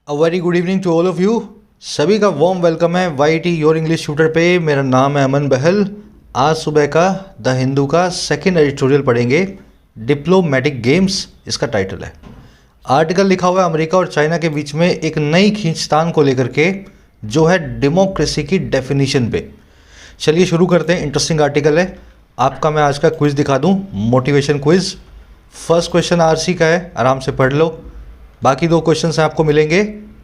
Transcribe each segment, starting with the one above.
A very good evening to all of you. सभी का warm welcome है YT your English shooter पे। मेरा नाम है अमन बहल। आज सुबह का द हिंदू का सेकंड एडिटोरियल पढ़ेंगे, डिप्लोमेटिक गेम्स इसका टाइटल है। आर्टिकल लिखा हुआ है अमेरिका और चाइना के बीच में एक नई खींचतान को लेकर के, जो है डेमोक्रेसी की डेफिनेशन पे। चलिए शुरू करते हैं। इंटरेस्टिंग आर्टिकल है। आपका मैं आज का क्विज दिखा दूं, motivation quiz. First question RC का है, आराम से पढ़ लो। बाकी दो क्वेश्चन आपको मिलेंगे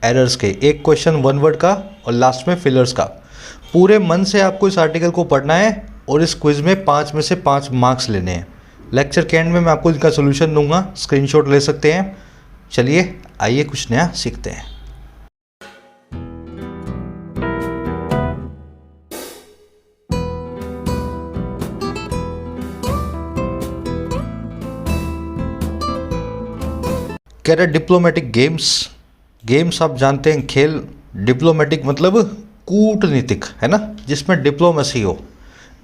एरर्स के, एक क्वेश्चन वन वर्ड का और लास्ट में फिलर्स का। पूरे मन से आपको इस आर्टिकल को पढ़ना है और इस क्विज में 5 में से 5 मार्क्स लेने हैं। लेक्चर के एंड में मैं आपको इनका सोल्यूशन दूंगा, स्क्रीनशॉट ले सकते हैं। चलिए आइए कुछ नया सीखते हैं। कह रहे डिप्लोमेटिक गेम्स आप जानते हैं, खेल। डिप्लोमेटिक मतलब कूटनीतिक, है ना, जिसमें डिप्लोमेसी हो।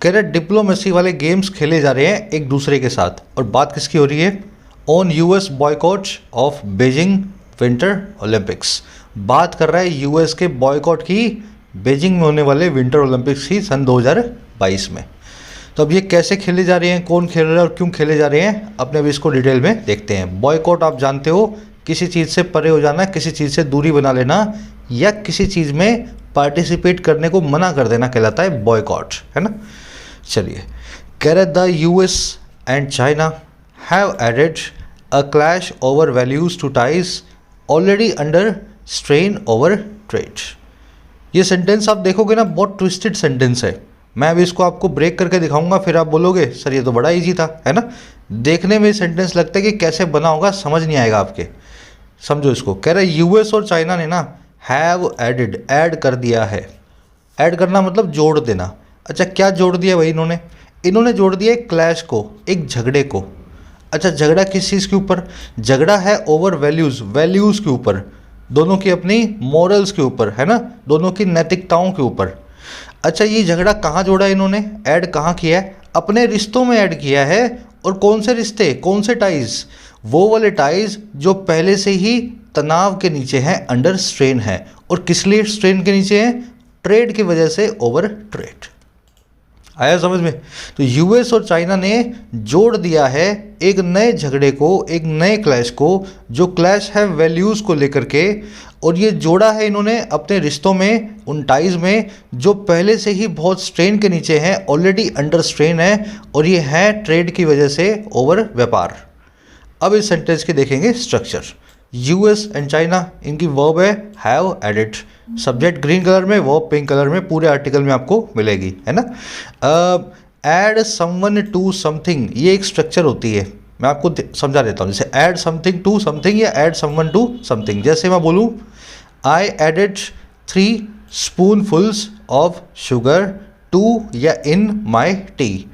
कह रहे डिप्लोमेसी वाले गेम्स खेले जा रहे हैं एक दूसरे के साथ। और बात किसकी हो रही है? On US boycott of Beijing winter Olympics. बात कर रहा है यूएस के बॉयकॉट की बीजिंग में होने वाले विंटर ओलंपिक्स की सन 2022 में। तो अब ये कैसे खेले जा रहे हैं, कौन खेल रहा है और क्यों खेले जा रहे हैं, अपने अभी इसको डिटेल में देखते हैं। बॉयकॉट आप जानते हो, किसी चीज़ से परे हो जाना, किसी चीज़ से दूरी बना लेना या किसी चीज़ में पार्टिसिपेट करने को मना कर देना कहलाता है बॉयकॉट, है ना। चलिए, कह रहे the US and China have added a clash over values to ties already under strain over trade. ये सेंटेंस आप देखोगे ना, बहुत ट्विस्टेड सेंटेंस है। मैं अभी इसको आपको ब्रेक करके दिखाऊंगा, फिर आप बोलोगे सर ये तो बड़ा इजी था, है ना। देखने में सेंटेंस लगता है कि कैसे बना होगा, समझ नहीं आएगा आपके। समझो इसको। कह रहे यूएस और चाइना ने ना हैव एडेड, ऐड कर दिया है। ऐड करना मतलब जोड़ देना। अच्छा, क्या जोड़ दिया भाई इन्होंने जोड़ दिया एक क्लैश को, एक झगड़े को। अच्छा, झगड़ा किस चीज़ के ऊपर? झगड़ा है ओवर वैल्यूज़ के ऊपर, दोनों की अपनी मॉरल्स के ऊपर, है ना, दोनों की नैतिकताओं के ऊपर। अच्छा, ये झगड़ा कहाँ जोड़ा इन्होंने, ऐड कहाँ किया है? अपने रिश्तों में ऐड किया है। और कौन से रिश्ते, कौन से टाइज? वो वाले टाइज जो पहले से ही तनाव के नीचे हैं, अंडर स्ट्रेन है। और किस लिए स्ट्रेन के नीचे हैं? ट्रेड की वजह से, ओवर ट्रेड। आया समझ में? तो यूएस और चाइना ने जोड़ दिया है एक नए झगड़े को, एक नए क्लैश को, जो क्लैश है वैल्यूज़ को लेकर के। और ये जोड़ा है इन्होंने अपने रिश्तों में, उन टाइज में जो पहले से ही बहुत स्ट्रेन के नीचे हैं, ऑलरेडी अंडर स्ट्रेन है। और ये है ट्रेड की वजह से, ओवर व्यापार। अब इस सेंटेंस के देखेंगे स्ट्रक्चर। यूएस एंड चाइना, इनकी वर्ब है have added. Subject green colour में, वर्ब पिंक कलर में, पूरे आर्टिकल में आपको मिलेगी, है ना। ऐड समवन टू समथिंग, ये एक स्ट्रक्चर होती है। मैं आपको समझा देता हूँ। जैसे ऐड समथिंग टू समथिंग या ऐड समवन टू समथिंग। जैसे मैं बोलूँ I added 3 spoonfuls of sugar to या इन माई टी।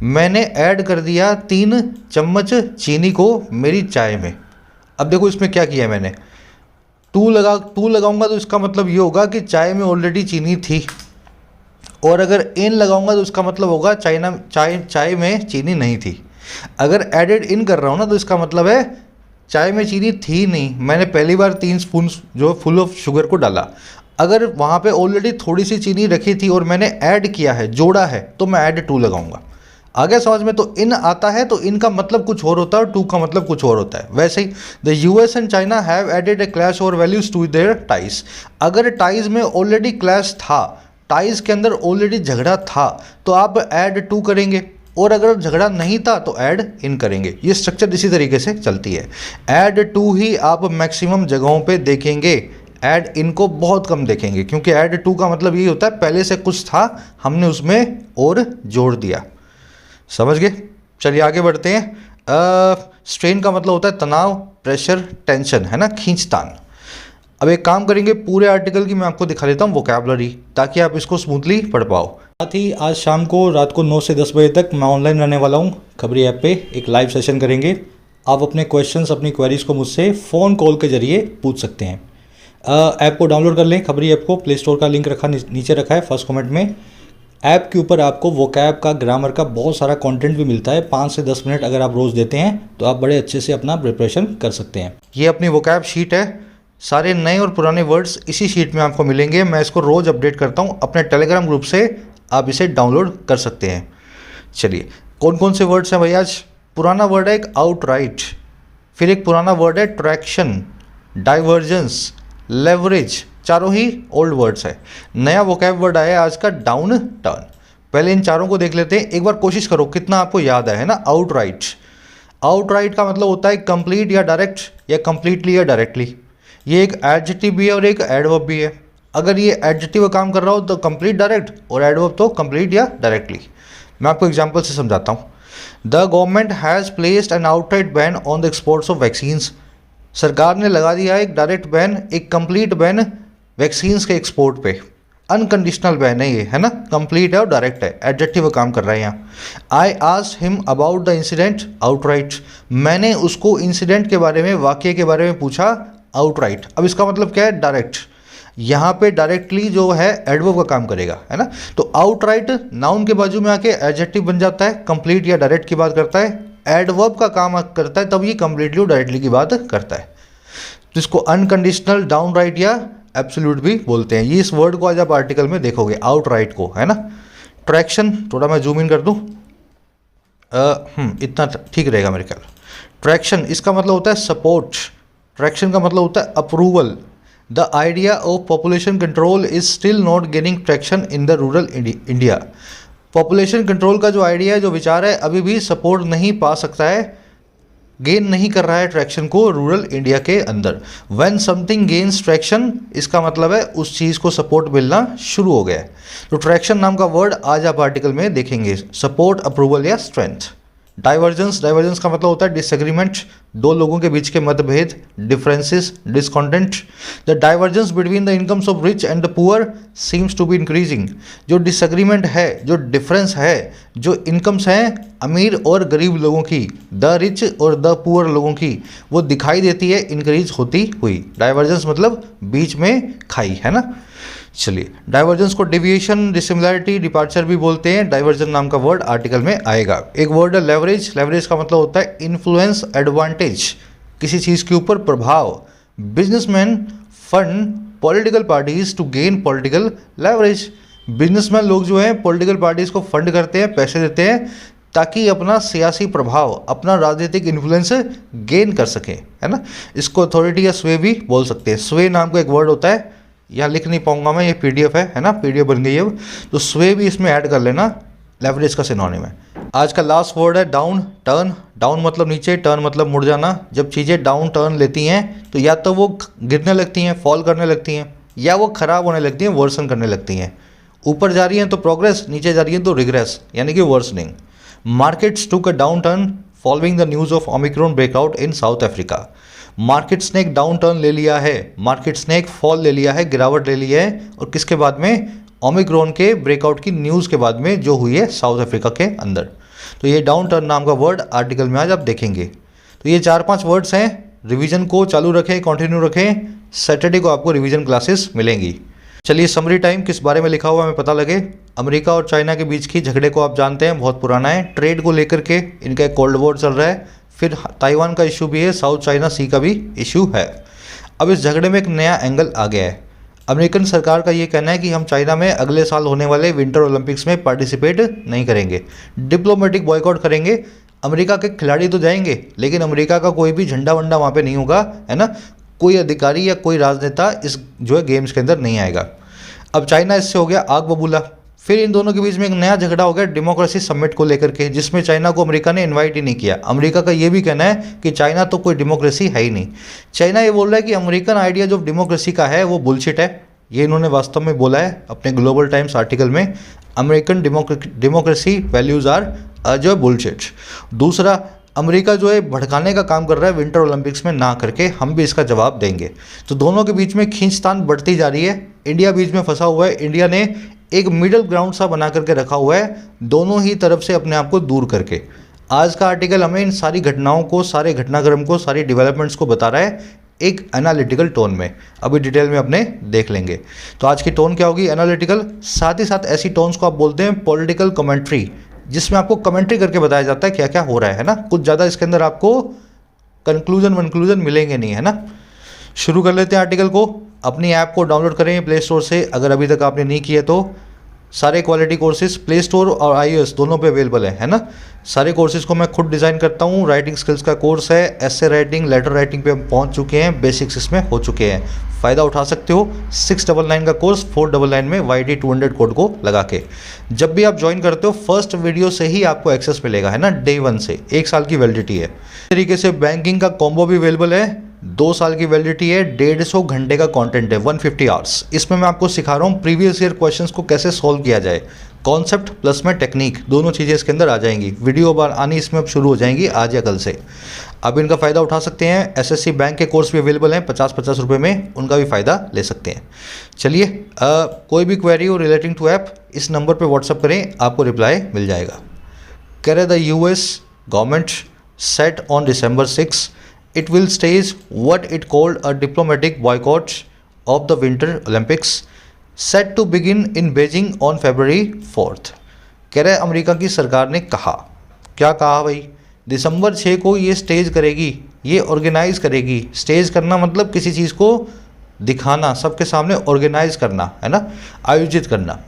मैंने ऐड कर दिया 3 चम्मच चीनी को मेरी चाय में। अब देखो इसमें क्या किया मैंने, टू लगाऊंगा तो इसका मतलब ये होगा कि चाय में ऑलरेडी चीनी थी। और अगर इन लगाऊंगा तो इसका मतलब होगा चाय में चीनी नहीं थी। अगर एडेड इन कर रहा हूँ ना, तो इसका मतलब है चाय में चीनी थी नहीं, मैंने पहली बार 3 स्पून जो फुल ऑफ शुगर को डाला। अगर वहाँ पे ऑलरेडी थोड़ी सी चीनी रखी थी और मैंने ऐड किया है, जोड़ा है, तो मैं ऐड 2 लगाऊंगा। आगे समझ में? तो इन आता है तो इन का मतलब कुछ और होता है और टू का मतलब कुछ और होता है। वैसे ही the US and China have added a clash over values to their ties. अगर टाइज में ऑलरेडी क्लैश था, टाइज के अंदर ऑलरेडी झगड़ा था, तो आप ऐड 2 करेंगे। और अगर झगड़ा नहीं था तो ऐड इन करेंगे। ये स्ट्रक्चर इसी तरीके से चलती है। ऐड 2 ही आप मैक्सिमम जगहों पे देखेंगे, ऐड इन को बहुत कम देखेंगे, क्योंकि ऐड 2 का मतलब ये होता है पहले से कुछ था, हमने उसमें और जोड़ दिया। समझ गए? चलिए आगे बढ़ते हैं। स्ट्रेन का मतलब होता है तनाव, प्रेशर, टेंशन, है ना, खींचतान। अब एक काम करेंगे, पूरे आर्टिकल की मैं आपको दिखा देता हूँ वोकैबुलरी, ताकि आप इसको स्मूथली पढ़ पाओ। साथ ही आज शाम को रात को 9 से 10 बजे तक मैं ऑनलाइन रहने वाला हूँ। खबरी ऐप पे एक लाइव सेशन करेंगे। आप अपने क्वेश्चंस, अपनी क्वेरीज को मुझसे फ़ोन कॉल के जरिए पूछ सकते हैं। ऐप को डाउनलोड कर लें, खबरी ऐप को। प्ले स्टोर का लिंक नीचे रखा है फर्स्ट कमेंट में। ऐप के ऊपर आपको वोकैब का, ग्रामर का बहुत सारा कंटेंट भी मिलता है। 5 से 10 मिनट अगर आप रोज़ देते हैं तो आप बड़े अच्छे से अपना प्रिपरेशन कर सकते हैं। ये अपनी वोकैब शीट है। सारे नए और पुराने वर्ड्स इसी शीट में आपको मिलेंगे। मैं इसको रोज़ अपडेट करता हूँ अपने टेलीग्राम ग्रुप से, आप इसे डाउनलोड कर सकते हैं। चलिए कौन कौन से वर्ड्स हैं भाई आज? पुराना वर्ड है एक आउटराइट, फिर एक पुराना वर्ड है ट्रैक्शन, डाइवर्जेंस, लेवरेज, चारों ही ओल्ड वर्ड्स है। नया वोकैब वर्ड आया है आज का डाउन टर्न। पहले इन चारों को देख लेते हैं, एक बार कोशिश करो कितना आपको याद है ना। आउटराइट, आउटराइट का मतलब होता है कंप्लीट या डायरेक्ट, या कंप्लीटली या डायरेक्टली। ये एक एडजेक्टिव भी है और एक एडवर्ब भी है। अगर ये एडजेक्टिव का काम कर रहा हो तो कंप्लीट डायरेक्ट, और एडवर्ब तो कंप्लीट या डायरेक्टली। मैं आपको एग्जांपल से समझाता हूँ। The government has placed an outright ban on the exports of vaccines. सरकार ने लगा दिया है एक डायरेक्ट बैन, एक कंप्लीट बैन वैक्सीन्स के एक्सपोर्ट पे। अनकंडीशनल बैन है ये, है ना, कंप्लीट है और डायरेक्ट है, एडजेक्टिव काम कर रहा है यहाँ। I asked him about the incident outright. मैंने उसको इंसिडेंट के बारे में, वाकये के बारे में पूछा आउटराइट। अब इसका मतलब क्या है? डायरेक्ट। यहाँ पे डायरेक्टली जो है एडवर्ब का काम करेगा, है ना। तो आउटराइट नाउन के बाजू में आके एडजेक्टिव बन जाता है, कंप्लीट या डायरेक्ट की बात करता है। एडवर्ब का काम करता है तब ये कंप्लीटली और डायरेक्टली की बात करता है। तो इसको अनकंडीशनल, डाउनराइट या एब्सोल्यूट भी बोलते हैं। ये इस वर्ड को आज आप आर्टिकल में देखोगे, आउटराइट को, है ना। ट्रैक्शन, थोड़ा मैं जूम इन कर दूँ, इतना ठीक रहेगा मेरे ख्याल। ट्रैक्शन इसका मतलब होता है सपोर्ट, ट्रैक्शन का मतलब होता है approval. The idea of population control is still not gaining traction in the rural India. Population control का जो आइडिया है, जो विचार है, अभी भी सपोर्ट नहीं पा सकता है, गेन नहीं कर रहा है ट्रैक्शन को रूरल इंडिया के अंदर। व्हेन समथिंग गेन्स ट्रैक्शन, इसका मतलब है उस चीज़ को सपोर्ट मिलना शुरू हो गया है। तो ट्रैक्शन नाम का वर्ड आज आप आर्टिकल में देखेंगे, सपोर्ट, अप्रूवल या स्ट्रेंथ। डाइवर्जेंस, डाइवर्जेंस का मतलब होता है डिसएग्रीमेंट, दो लोगों के बीच के मतभेद, differences, discontent. The divergence between the incomes of rich and the poor seems to be increasing. जो डिसएग्रीमेंट है, जो डिफरेंस है, जो इनकम्स हैं अमीर और गरीब लोगों की, द रिच और द पुअर लोगों की, वो दिखाई देती है इंक्रीज होती हुई। डाइवर्जेंस मतलब बीच में खाई, है ना। चलिए, डाइवर्जेंस को डिविएशन, डिसिमिलैरिटी, डिपार्चर भी बोलते हैं। डाइवर्जन नाम का वर्ड आर्टिकल में आएगा। एक वर्ड है लेवरेज। लेवरेज का मतलब होता है इन्फ्लुएंस, एडवांटेज, किसी चीज़ के ऊपर प्रभाव। Businessman fund political parties to gain political leverage. Businessman लोग जो हैं पॉलिटिकल पार्टीज को फंड करते हैं, पैसे देते हैं, ताकि अपना सियासी प्रभाव, अपना राजनीतिक इन्फ्लुएंस गेन कर सकें, है ना। इसको अथॉरिटी या स्वे भी बोल सकते हैं। स्वे नाम का एक वर्ड होता है, यहाँ लिख नहीं पाऊंगा मैं, ये पीडीएफ है ना, पीडीएफ बन गई है अब, तो स्वे भी इसमें ऐड कर लेना, लेवरेज का सिनोनिम है। आज का लास्ट वर्ड है डाउन टर्न। डाउन मतलब नीचे, टर्न मतलब मुड़ जाना। जब चीज़ें डाउन टर्न लेती हैं तो या तो वो गिरने लगती हैं, फॉल करने लगती हैं, या वो ख़राब होने लगती हैं, वर्सन करने लगती हैं। ऊपर जा रही हैं तो प्रोग्रेस, नीचे जा रही हैं तो रिग्रेस, यानी कि worsening. Markets took a down turn following the news of Omicron breakout in south Africa. Markets ने एक डाउन टर्न ले लिया है, मार्केट्स ने एक फॉल ले लिया है, गिरावट ले ली है, और किसके बाद में? ओमिक्रॉन के ब्रेकआउट की न्यूज़ के बाद में, जो हुई है साउथ अफ्रीका के अंदर। तो ये डाउन टर्न नाम का वर्ड आर्टिकल में आज आप देखेंगे। तो ये 4-5 वर्ड्स हैं। रिवीजन को चालू रखें, कंटिन्यू रखें। सैटरडे को आपको रिवीजन क्लासेस मिलेंगी। चलिए, समरी टाइम किस बारे में लिखा हुआ हमें पता लगे। अमेरिका और चाइना के बीच की झगड़े को आप जानते हैं, बहुत पुराना है। ट्रेड को लेकर के इनका एक कोल्ड वॉर चल रहा है। फिर ताइवान का इशू भी है, साउथ चाइना सी का भी इशू है। अब इस झगड़े में एक नया एंगल आ गया है। अमेरिकन सरकार का ये कहना है कि हम चाइना में अगले साल होने वाले विंटर ओलंपिक्स में पार्टिसिपेट नहीं करेंगे, डिप्लोमेटिक बॉयकॉट करेंगे। अमेरिका के खिलाड़ी तो जाएंगे, लेकिन अमेरिका का कोई भी झंडा वंडा वहाँ पे नहीं होगा, है ना। कोई अधिकारी या कोई राजनेता इस जो है गेम्स के अंदर नहीं आएगा। अब चाइना इससे हो गया आग बबूला। फिर इन दोनों के बीच में एक नया झगड़ा हो गया डेमोक्रेसी समिट को लेकर के, जिसमें चाइना को अमेरिका ने इनवाइट ही नहीं किया। अमेरिका का ये भी कहना है कि चाइना तो कोई डेमोक्रेसी है ही नहीं। चाइना ये बोल रहा है कि अमेरिकन आइडिया जो डेमोक्रेसी का है वो बुलशिट है। ये इन्होंने वास्तव में बोला है अपने ग्लोबल टाइम्स आर्टिकल में। अमेरिकन डेमोक्रेसी वैल्यूज़ आर जो है बुलशिट। दूसरा, अमेरिका जो है भड़काने का काम कर रहा है विंटर ओलंपिक्स में ना करके, हम भी इसका जवाब देंगे। तो दोनों के बीच में खींचतान बढ़ती जा रही है। इंडिया बीच में फंसा हुआ है। इंडिया ने एक मिडल ग्राउंड सा बना करके रखा हुआ है, दोनों ही तरफ से अपने आप को दूर करके। आज का आर्टिकल हमें इन सारी घटनाओं को, सारे घटनाक्रम को, सारी डेवलपमेंट्स को बता रहा है एक एनालिटिकल टोन में। अभी डिटेल में अपने देख लेंगे। तो आज की टोन क्या होगी? एनालिटिकल। साथ ही साथ ऐसी टोन्स को आप बोलते हैं पॉलिटिकल कमेंट्री, जिसमें आपको कमेंट्री करके बताया जाता है क्या क्या हो रहा है ना। कुछ ज़्यादा इसके अंदर आपको कंक्लूजन वनक्लूजन मिलेंगे नहीं, है ना। शुरू कर लेते हैं आर्टिकल को। अपनी ऐप को डाउनलोड करें प्ले स्टोर से, अगर अभी तक आपने नहीं किया तो। सारे क्वालिटी कोर्सेज प्ले स्टोर और iOS दोनों पे अवेलेबल है ना। सारे कोर्सेज को मैं खुद डिज़ाइन करता हूँ। राइटिंग स्किल्स का कोर्स है, एसे राइटिंग, लेटर राइटिंग पे हम पहुँच चुके हैं, बेसिक्स इसमें हो चुके हैं, फ़ायदा उठा सकते हो। 699 का कोर्स 499 में YT 200 कोड को लगा के। जब भी आप ज्वाइन करते हो फर्स्ट वीडियो से ही आपको एक्सेस मिलेगा, है ना, डे 1 से। 1 साल की वैलिडिटी है। इस तरीके से बैंकिंग का कॉम्बो भी अवेलेबल है, 2 साल की वैलिडिटी है, 150 घंटे का कंटेंट है, 150 आवर्स। इसमें मैं आपको सिखा रहा हूँ प्रीवियस ईयर क्वेश्चंस को कैसे सॉल्व किया जाए। कॉन्सेप्ट प्लस में टेक्निक दोनों चीज़ें इसके अंदर आ जाएंगी। वीडियो बार आनी इसमें अब शुरू हो जाएंगी आज या कल से। अब इनका फ़ायदा उठा सकते हैं। SSC बैंक के कोर्स भी अवेलेबल हैं 50-50 रुपये में, उनका भी फ़ायदा ले सकते हैं। चलिए, कोई भी क्वेरी हो रिलेटिंग टू ऐप इस नंबर पे व्हाट्सअप करें, आपको रिप्लाई मिल जाएगा। कह रहे the US government set on December 6 it will stage what it called a diplomatic boycott of the Winter Olympics set to begin in Beijing on February 4th। कह रहे America की सरकार ने कहा, क्या कहा भाई, दिसंबर 6 को ये स्टेज करेगी, ये ऑर्गेनाइज करेगी। स्टेज करना मतलब किसी चीज़ को दिखाना, सबके सामने ऑर्गेनाइज करना, है ना, आयोजित करना।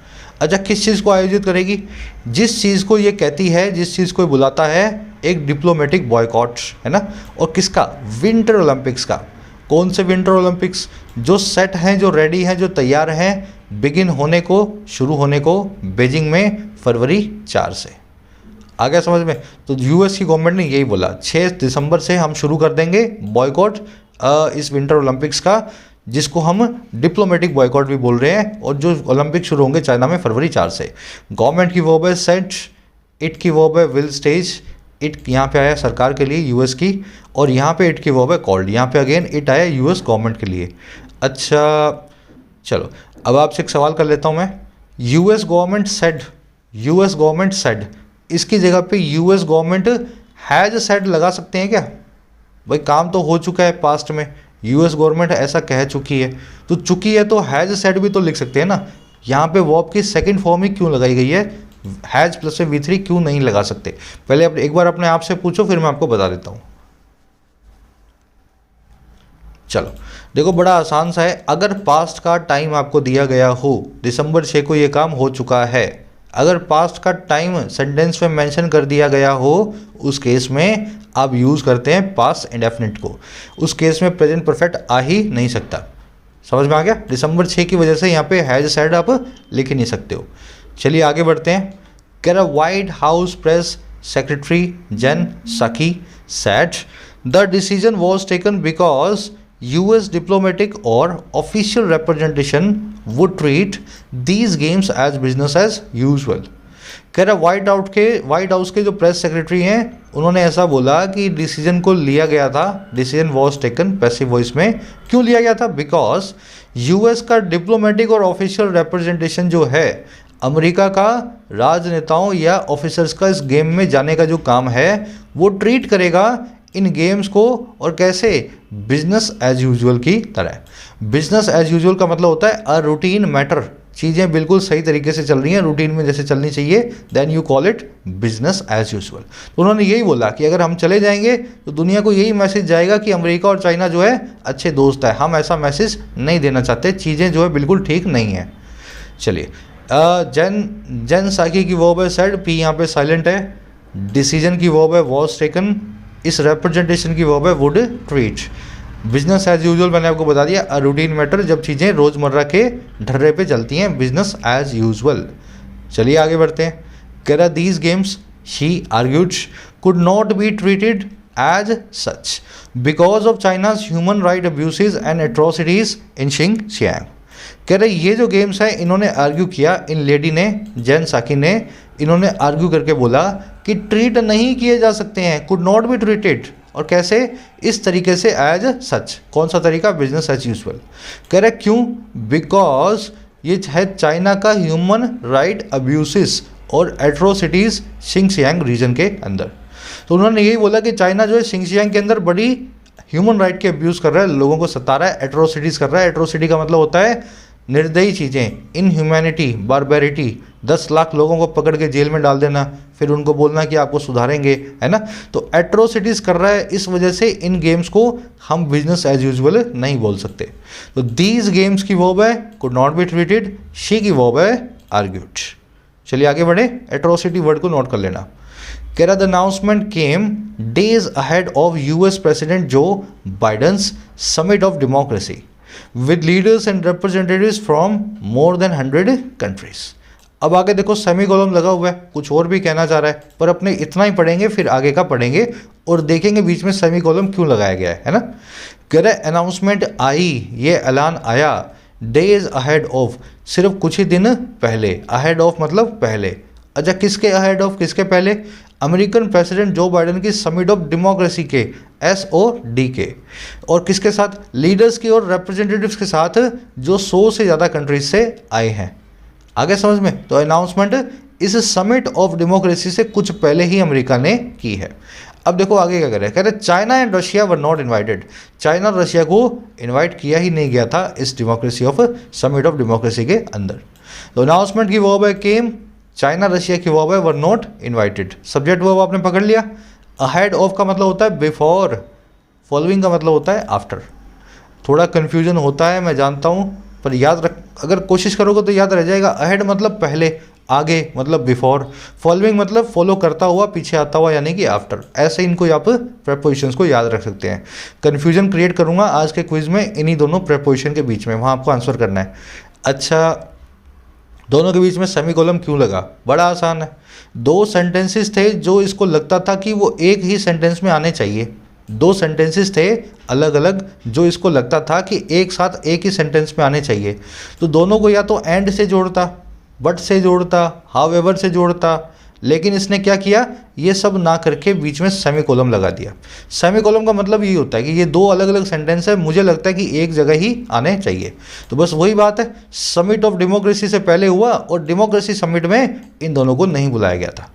अच्छा, किस चीज़ को आयोजित करेगी? जिस चीज़ को ये कहती है, जिस चीज़ को बुलाता है, एक डिप्लोमेटिक बॉयकॉट, है ना। और किसका? विंटर ओलंपिक्स का। कौन से विंटर ओलंपिक्स? जो सेट हैं, जो रेडी हैं, जो तैयार हैं, बिगिन होने को, शुरू होने को बीजिंग में फरवरी 4 से। आ गया समझ में? तो US की गवर्नमेंट ने यही बोला 6 दिसंबर से हम शुरू कर देंगे बॉयकॉट इस विंटर ओलंपिक्स का, जिसको हम डिप्लोमेटिक बॉयकॉट भी बोल रहे हैं। और जो ओलंपिक शुरू होंगे चाइना में फरवरी 4 से। गवर्नमेंट की वर्ब है सेट, इट की वर्ब है विल स्टेज। इट यहाँ पे आया सरकार के लिए US की, और यहाँ पे इट की वर्ब है कॉल्ड। यहाँ पे अगेन इट आया US गवर्नमेंट के लिए। अच्छा चलो, अब आपसे एक सवाल कर लेता हूँ मैं। US गवर्नमेंट सेड, इसकी जगह पे US गवर्नमेंट हैज सेड लगा सकते हैं क्या? भाई काम तो हो चुका है पास्ट में, US गवर्नमेंट ऐसा कह चुकी है, तो चुकी है तो हैज सेड भी तो लिख सकते हैं ना। यहाँ पे वर्ब की सेकंड फॉर्म ही क्यों लगाई गई है? हैज प्लस से V3 क्यों नहीं लगा सकते? पहले अब एक बार अपने आप से पूछो, फिर मैं आपको बता देता हूँ। चलो देखो, बड़ा आसान सा है। अगर पास्ट का टाइम आपको दिया गया हो, दिसंबर 6 को ये काम हो चुका है, अगर पास्ट का टाइम सेंटेंस में मेंशन कर दिया गया हो, उस केस में आप यूज़ करते हैं पास्ट इंडेफिनिट को। उस केस में प्रेजेंट परफेक्ट आ ही नहीं सकता। समझ में आ गया? दिसंबर 6 की वजह से यहाँ पे हैज सेड आप लिख ही नहीं सकते हो। चलिए आगे बढ़ते हैं। कह रहा व्हाइट हाउस प्रेस सेक्रेटरी जेन साकी said the decision was taken because US diplomatic or official representation would treat these games as business as usual। कह रहा व्हाइट हाउस के जो प्रेस सेक्रेटरी हैं, उन्होंने ऐसा बोला कि डिसीजन को लिया गया था, decision was taken passive voice में। क्यों लिया गया था? बिकॉज US का डिप्लोमेटिक और ऑफिशियल रिप्रेजेंटेशन जो है, अमेरिका का राजनेताओं या ऑफिसर्स का इस गेम में जाने का जो काम है, वो ट्रीट करेगा इन गेम्स को, और कैसे? बिजनेस एज यूजुअल की तरह। बिजनेस एज यूजुअल का मतलब होता है अ रूटीन मैटर, चीज़ें बिल्कुल सही तरीके से चल रही हैं, रूटीन में जैसे चलनी चाहिए, then you call it business as usual. तो उन्होंने यही बोला कि अगर हम चले जाएंगे तो दुनिया को यही मैसेज जाएगा कि अमेरिका और चाइना जो है अच्छे दोस्त है। हम ऐसा मैसेज नहीं देना चाहते, चीज़ें जो है बिल्कुल ठीक नहीं है। चलिए, जेन साकी की वर्ब है सेड, पी यहाँ पे साइलेंट है। डिसीजन की वर्ब है वॉज टेकन, इस रिप्रेजेंटेशन की वर्ब है would treat. Business as usual मैंने आपको बता दिया, अ रूटीन मैटर, जब चीज़ें रोज़मर्रा के ढर्रे पे चलती हैं, बिजनेस एज यूजुअल। चलिए आगे बढ़ते हैं। कह रहा these games she argued could not be treated as such because of China's human right abuses and atrocities in Xinjiang. कह रहे ये जो गेम्स है, इन्होंने आर्ग्यू किया, इन लेडी ने, जेन साकी ने, इन्होंने आर्ग्यू करके बोला कि ट्रीट नहीं किए जा सकते हैं, कुड नॉट बी ट्रीटेड, और कैसे? इस तरीके से एज सच। कौन सा तरीका? Business as usual. कह रहे क्यों? बिकॉज ये है चाइना का ह्यूमन राइट अब्यूसेस और एट्रोसिटीज़ शिंगजियांग रीजन के अंदर। तो उन्होंने यही बोला कि चाइना जो है शिंगजियांग के अंदर बड़ी ह्यूमन राइट के अब्यूज़ कर रहा है, लोगों को सता रहा है, एट्रोसिटीज़ कर रहा है। एट्रोसिटी का मतलब होता है निर्दयी चीज़ें, इनह्यूमैनिटी, बारबेरिटी, 10 लाख लोगों को पकड़ के जेल में डाल देना, फिर उनको बोलना कि आपको सुधारेंगे, है ना। तो एट्रोसिटीज़ कर रहा है, इस वजह से इन गेम्स को हम बिजनेस एज यूजुअल नहीं बोल सकते। तो दीज गेम्स की वर्ब है could not be treated, she की वर्ब है आर्ग्यूड। चलिए आगे बढ़े, एट्रोसिटी वर्ड को नोट कर लेना। कह रहा the announcement came days ahead of US president Joe Biden's summit of democracy with leaders and representatives from more than 100 countries. अब आगे देखो सेमीकोलन लगा हुआ है, कुछ और भी कहना चाह रहा है, पर अपने इतना ही पढ़ेंगे, फिर आगे का पढ़ेंगे और देखेंगे बीच में सेमीकोलन क्यों लगाया गया है ना। कह रहा है अनाउंसमेंट आई, ये ऐलान आया, डेज अहेड ऑफ, सिर्फ कुछ ही दिन पहले, अहेड ऑफ मतलब पहले। अच्छा किसके अहेड ऑफ, किसके पहले? अमेरिकन प्रेसिडेंट जो बाइडेन की समिट ऑफ डेमोक्रेसी के, SOD के, और किसके साथ? लीडर्स की और रिप्रेजेंटेटिव्स के साथ जो 100 से ज़्यादा कंट्रीज से आए हैं। आगे समझ में? तो अनाउंसमेंट इस समिट ऑफ डेमोक्रेसी से कुछ पहले ही अमेरिका ने की है। अब देखो आगे क्या कर रहे हैं, कह रहे China and Russia were not invited, China और रशिया को इन्वाइट किया ही नहीं गया था इस democracy of summit of democracy के अंदर। तो अनाउंसमेंट की वर्ब है केम, चाइना रशिया की वर्ब है were not invited. Subject verb आपने पकड़ लिया। अहेड ऑफ का मतलब होता है बिफोर, फॉलोइंग का मतलब होता है आफ्टर। थोड़ा कन्फ्यूजन होता है मैं जानता हूँ, पर याद रख, अगर कोशिश करोगे तो याद रह जाएगा। अहेड मतलब पहले, आगे मतलब बिफोर, फॉलोइंग मतलब फॉलो करता हुआ, पीछे आता हुआ, यानी कि आफ्टर। ऐसे इनको आप प्रेपोजिशंस को याद रख सकते हैं। कन्फ्यूजन क्रिएट करूँगा आज के क्विज में इन्हीं दोनों प्रेपोजिशन के बीच में, वहाँ आपको आंसर करना है। अच्छा दोनों के बीच में सेमीकोलन क्यों लगा? बड़ा आसान है, दो सेंटेंसेस थे जो इसको लगता था कि वो एक ही सेंटेंस में आने चाहिए। दो सेंटेंसेस थे अलग अलग जो इसको लगता था कि एक साथ एक ही सेंटेंस में आने चाहिए। तो दोनों को या तो एंड से जोड़ता, बट से जोड़ता, हाउएवर से जोड़ता, लेकिन इसने क्या किया, ये सब ना करके बीच में सेमीकोलन लगा दिया। सेमीकोलन का मतलब ये होता है कि ये दो अलग अलग सेंटेंस है, मुझे लगता है कि एक जगह ही आने चाहिए। तो बस वही बात है, समिट ऑफ डेमोक्रेसी से पहले हुआ और डेमोक्रेसी समिट में इन दोनों को नहीं बुलाया गया था।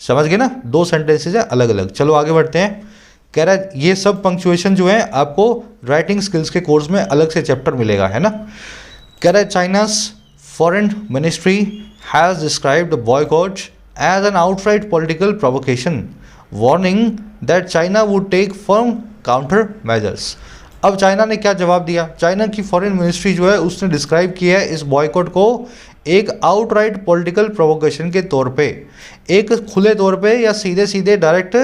समझ गए ना, दो सेंटेंसेज है अलग अलग। चलो आगे बढ़ते हैं। कह रहा है ये सब पंक्चुएशन जो है आपको राइटिंग स्किल्स के कोर्स में अलग से चैप्टर मिलेगा, है ना। कह रहा है चाइना's foreign ministry has described boycott as an outright political provocation, warning that China would take firm counter measures। अब चाइना ने क्या जवाब दिया? चाइना की फॉरेन मिनिस्ट्री जो है उसने डिस्क्राइब किया है इस बॉयकॉट को एक आउटराइट पॉलिटिकल प्रोवोकेशन के तौर पे, एक खुले तौर पे या सीधे सीधे डायरेक्ट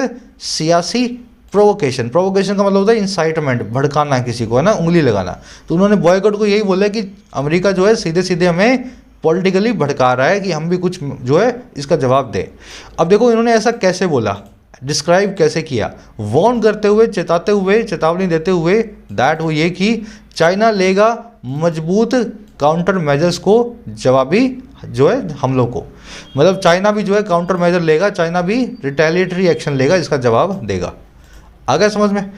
सियासी प्रोवोकेशन। प्रोवोकेशन का मतलब होता है इंसाइटमेंट, भड़काना किसी को, है ना, उंगली लगाना। तो उन्होंने बॉयकॉट को यही बोला कि अमेरिका जो है सीधे सीधे हमें पॉलिटिकली भड़का रहा है कि हम भी कुछ जो है इसका जवाब दें। अब देखो इन्होंने ऐसा कैसे बोला, डिस्क्राइब कैसे किया, वार्न करते हुए, चेताते हुए, चेतावनी देते हुए, दैट वो ये कि चाइना लेगा मजबूत काउंटर मेजर्स को, जवाबी जो है हमलों को, मतलब चाइना भी जो है काउंटर मेजर लेगा, चाइना भी रिटेलिएटरी एक्शन लेगा, इसका जवाब देगा। आ गया समझ में?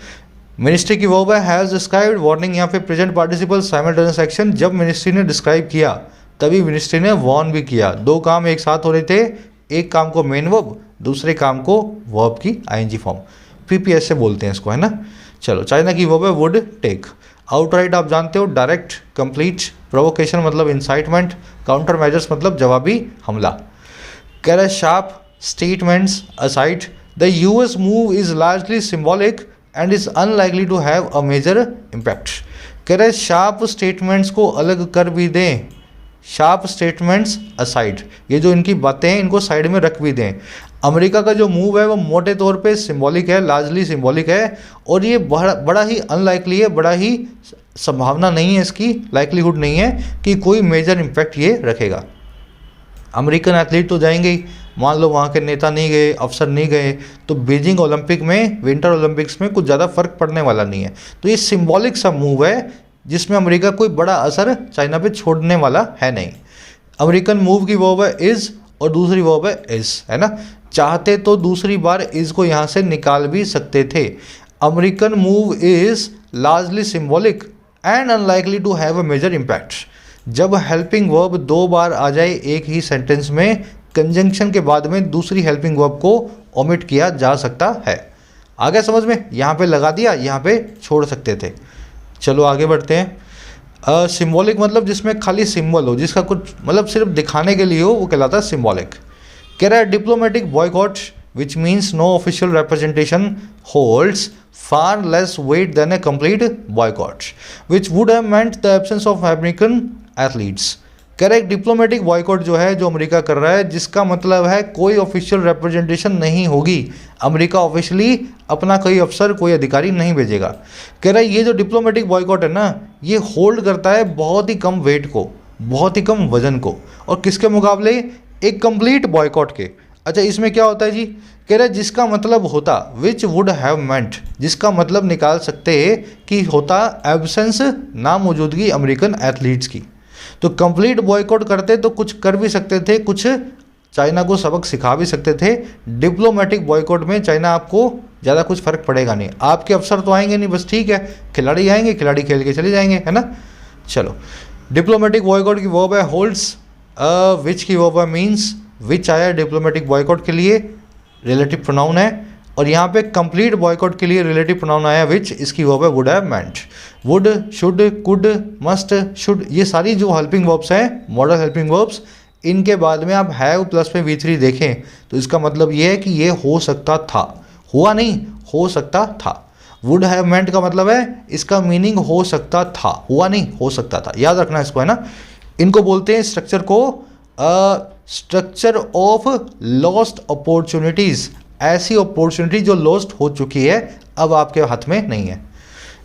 मिनिस्ट्री की वर्ब है हैज़ डिस्क्राइब्ड, वार्निंग यहाँ पे प्रेजेंट पार्टिसिपल साइमल्टेनियस एक्शन, जब मिनिस्ट्री ने डिस्क्राइब किया तभी मिनिस्ट्री ने वार्न भी किया। दो काम एक साथ हो रहे थे, एक काम को मेन वर्ब, दूसरे काम को वर्ब की आईएनजी फॉर्म, PPS से बोलते हैं इसको, है ना। चलो चाइना की वर्ब है वुड टेक। आउटराइट आप जानते हो, डायरेक्ट, कंप्लीट, प्रोवोकेशन मतलब इंसाइटमेंट, काउंटर मेजर्स मतलब जवाबी हमला। कह रहा है sharp statements aside the US move is largely symbolic and is unlikely to have a major impact. कह रहे शार्प स्टेटमेंट्स को अलग कर भी दें, शार्प स्टेटमेंट्स असाइड, ये जो इनकी बातें हैं इनको साइड में रख भी दें। अमेरिका का जो मूव है वो मोटे तौर पे सिंबॉलिक है, लार्जली सिंबॉलिक है, और ये बड़ा ही अनलाइकली है, बड़ा ही संभावना नहीं है, इसकी लाइकलीहुड नहीं है कि कोई मेजर इम्पैक्ट ये रखेगा। अमेरिकन एथलीट तो जाएंगे ही, मान लो वहाँ के नेता नहीं गए, अफसर नहीं गए, तो बीजिंग ओलंपिक में, विंटर ओलंपिक्स में कुछ ज़्यादा फर्क पड़ने वाला नहीं है। तो ये सिंबॉलिक सा मूव है जिसमें अमेरिका कोई बड़ा असर चाइना पे छोड़ने वाला है नहीं। अमेरिकन मूव की वर्ब है इज़ और दूसरी वर्ब है इज़, है ना। चाहते तो दूसरी बार इज़ को यहाँ से निकाल भी सकते थे। American move is largely symbolic and unlikely to have a major impact. जब हेल्पिंग वर्ब दो बार आ जाए एक ही सेंटेंस में, कंजंक्शन के बाद में दूसरी हेल्पिंग वर्ब को ओमिट किया जा सकता है। आगे समझ में? यहाँ पे लगा दिया, यहाँ पे छोड़ सकते थे। चलो आगे बढ़ते हैं। सिम्बॉलिक मतलब जिसमें खाली सिंबल हो, जिसका कुछ मतलब सिर्फ दिखाने के लिए हो, वो कहलाता है सिम्बॉलिक। कह रहा है diplomatic boycott which means no official representation holds far less weight than a complete boycott, which would have meant the absence of American athletes. Correct, diplomatic boycott जो है, जो अमेरिका कर रहा है, जिसका मतलब है कोई ऑफिशियल रिप्रेजेंटेशन नहीं होगी, अमेरिका ऑफिशियली अपना कोई अफसर कोई अधिकारी नहीं भेजेगा। कह रहा है ये जो डिप्लोमेटिक बॉयकॉट है ना, ये होल्ड करता है बहुत ही कम वेट को, बहुत ही कम वजन को, और किसके मुकाबले, एक कंप्लीट बॉयकॉट के। अच्छा, इसमें क्या होता है जी, कह रहे जिसका मतलब होता, विच वुड हैव मेंट, जिसका मतलब निकाल सकते कि होता एब्सेंस, ना मौजूदगी अमेरिकन एथलीट्स की। तो कंप्लीट बॉयकॉट करते तो कुछ कर भी सकते थे, कुछ चाइना को सबक सिखा भी सकते थे। डिप्लोमेटिक बॉयकॉट में चाइना आपको ज़्यादा कुछ फ़र्क पड़ेगा नहीं, आपके अफसर तो आएंगे नहीं, बस ठीक है, खिलाड़ी आएंगे, खिलाड़ी खेल के चले जाएंगे, है ना। चलो, डिप्लोमेटिक बॉयकॉट की वर्ब है होल्ड्स, विच की वर्ब है मीन्स, विच आया डिप्लोमेटिक बॉयकॉट के लिए, रिलेटिव प्रोनाउन है, और यहाँ पे कंप्लीट बॉयकॉट के लिए रिलेटिव प्रोनाउन आया विच, इसकी वर्ब है would have meant. Would, should, could, must, should, ये सारी जो हेल्पिंग वर्ब्स हैं, मॉडल हेल्पिंग वर्ब्स, इनके बाद में आप हैव प्लस में V3 देखें तो इसका मतलब ये है कि ये हो सकता था, हुआ नहीं, हो सकता था। वुड हैव मेंट का मतलब है इसका मीनिंग हो सकता था, हुआ नहीं, हो सकता था, याद रखना इसको, है ना। इनको बोलते हैं स्ट्रक्चर को स्ट्रक्चर ऑफ लॉस्ट अपॉर्चुनिटीज़, ऐसी अपॉर्चुनिटी जो लॉस्ट हो चुकी है, अब आपके हाथ में नहीं है।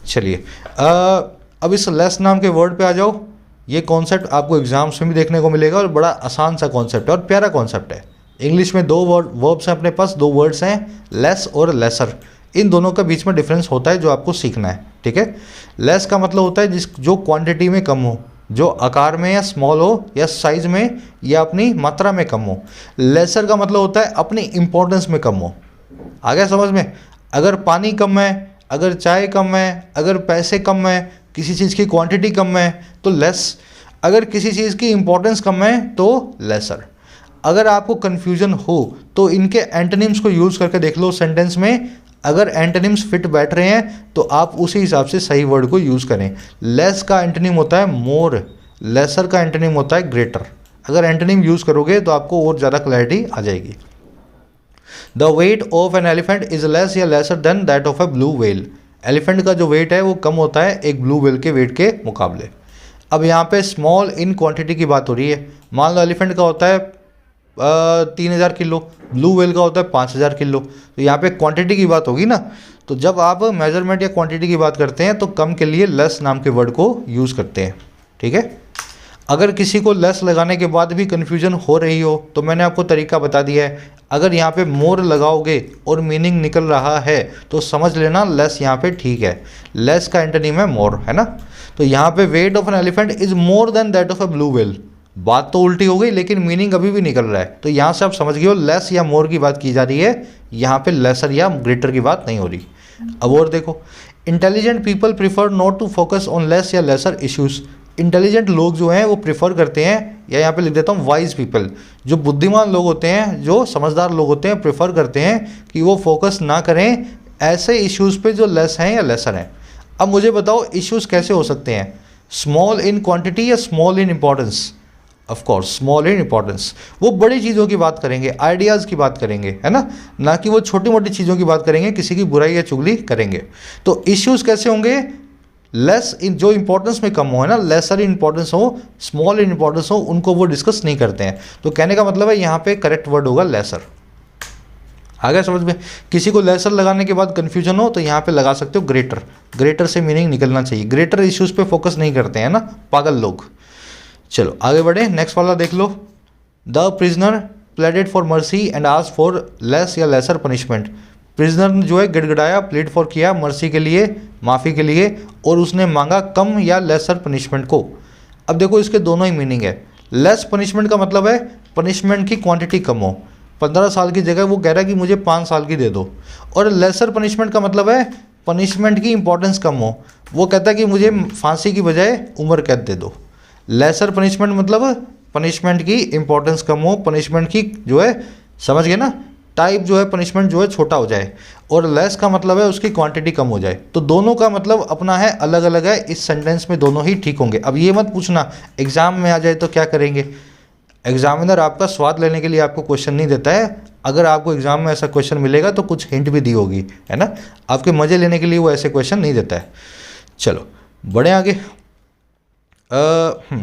चलिए, अब इस लेस नाम के वर्ड पे आ जाओ। ये कॉन्सेप्ट आपको एग्जाम्स में भी देखने को मिलेगा और बड़ा आसान सा कॉन्सेप्ट है और प्यारा कॉन्सेप्ट है। इंग्लिश में दो वर्ब्स हैं अपने पास, दो वर्ड्स हैं, लेस और लेसर। इन दोनों का बीच में डिफरेंस होता है जो आपको सीखना है, ठीक है। लेस का मतलब होता है जो क्वांटिटी में कम हो, जो आकार में या स्मॉल हो या साइज में या अपनी मात्रा में कम हो। लेसर का मतलब होता है अपनी इंपॉर्टेंस में कम हो। आ गया समझ में? अगर पानी कम है, अगर चाय कम है, अगर पैसे कम है, किसी चीज़ की क्वांटिटी कम है तो लेस, अगर किसी चीज़ की इंपॉर्टेंस कम है तो लेसर। अगर आपको कन्फ्यूजन हो तो इनके एंटोनिम्स को यूज़ करके देख लो सेंटेंस में, अगर एंटोनिम्स फिट बैठ रहे हैं तो आप उसी हिसाब से सही वर्ड को यूज़ करें। लेस का एंटोनिम होता है मोर, लेसर का एंटोनिम होता है ग्रेटर। अगर एंटोनिम यूज़ करोगे तो आपको और ज़्यादा क्लैरिटी आ जाएगी। The weight of an elephant is less या lesser than that of a blue whale. Elephant का जो वेट है वो कम होता है एक ब्लू व्हेल के वेट के मुकाबले। अब यहाँ पे स्मॉल इन क्वांटिटी की बात हो रही है। मान लो एलिफेंट का होता है 3000 किलो, ब्लू व्हेल का होता है 5000 किलो, तो यहाँ पे क्वांटिटी की बात होगी ना। तो जब आप मेजरमेंट या क्वांटिटी की बात करते हैं तो कम के लिए लेस नाम के वर्ड को यूज़ करते हैं, ठीक है। अगर किसी को लेस लगाने के बाद भी कन्फ्यूजन हो रही हो तो मैंने आपको तरीका बता दिया है। अगर यहाँ पे मोर लगाओगे और मीनिंग निकल रहा है तो समझ लेना लेस यहाँ पे ठीक है। लेस का एंटोनिम है मोर, है ना। तो यहाँ पे wait of an elephant is more than that of a blue whale. बात तो उल्टी हो गई लेकिन मीनिंग अभी भी निकल रहा है। तो यहाँ से आप समझ गए हो लेस या मोर की बात की जा रही है, यहाँ पे लेसर या ग्रेटर की बात नहीं हो रही। अब और देखो, intelligent people prefer not to focus on less या लेसर इश्यूज। इंटेलिजेंट लोग जो हैं वो प्रेफर करते हैं, या यहाँ पे लिख देता हूँ वाइज पीपल, जो बुद्धिमान लोग होते हैं, जो समझदार लोग होते हैं, प्रेफर करते हैं कि वो फोकस ना करें ऐसे इश्यूज़ पे जो लेस हैं या लेसर हैं। अब मुझे बताओ इश्यूज़ कैसे हो सकते हैं, स्मॉल इन क्वांटिटी या small in importance? Of course small in importance. वो बड़ी चीज़ों की बात करेंगे, आइडियाज़ की बात करेंगे, है ना कि वो छोटी मोटी चीज़ों की बात करेंगे, किसी की बुराई या चुगली करेंगे। तो इश्यूज़ कैसे होंगे, लेस इन, जो इंपॉर्टेंस में कम हो, है ना, लेसर इन इंपॉर्टेंस हो, स्मॉल इन इंपॉर्टेंस हो, उनको वो डिस्कस नहीं करते हैं। तो कहने का मतलब है यहाँ पे करेक्ट वर्ड होगा लेसर। आ गया समझ में? किसी को लेसर लगाने के बाद कन्फ्यूजन हो तो यहाँ पे लगा सकते हो ग्रेटर। ग्रेटर से मीनिंग निकलना चाहिए। ग्रेटर इश्यूज़ पे फोकस नहीं करते हैं ना पागल लोग। चलो आगे बढ़े, नेक्स्ट वाला देख लो। The prisoner pleaded for mercy and asked for less या लेसर पनिशमेंट। प्रिजनर ने जो है गिड़गिड़ाया, प्लीड फॉर किया मर्सी के लिए, माफ़ी के लिए, और उसने मांगा कम या लेसर पनिशमेंट को। अब देखो इसके दोनों ही मीनिंग है। लेस पनिशमेंट का मतलब है पनिशमेंट की क्वांटिटी कम हो, 15 साल की जगह वो कह रहा है कि मुझे 5 साल की दे दो। और लेसर पनिशमेंट का मतलब है पनिशमेंट की इंपॉर्टेंस कम हो, वो कहता है कि मुझे फांसी की बजाय उम्र कैद दे दो। लेसर पनिशमेंट मतलब पनिशमेंट की इंपॉर्टेंस कम हो, पनिशमेंट की जो है, समझ गए ना, टाइप जो है पनिशमेंट जो है छोटा हो जाए, और लेस का मतलब है उसकी क्वांटिटी कम हो जाए। तो दोनों का मतलब अपना है, अलग अलग है, इस सेंटेंस में दोनों ही ठीक होंगे। अब ये मत पूछना एग्जाम में आ जाए तो क्या करेंगे। एग्जामिनर आपका स्वाद लेने के लिए आपको क्वेश्चन नहीं देता है। अगर आपको एग्जाम में ऐसा क्वेश्चन मिलेगा तो कुछ हिंट भी दी होगी, है ना। आपके मजे लेने के लिए वो ऐसे क्वेश्चन नहीं देता है। चलो बढ़े आगे।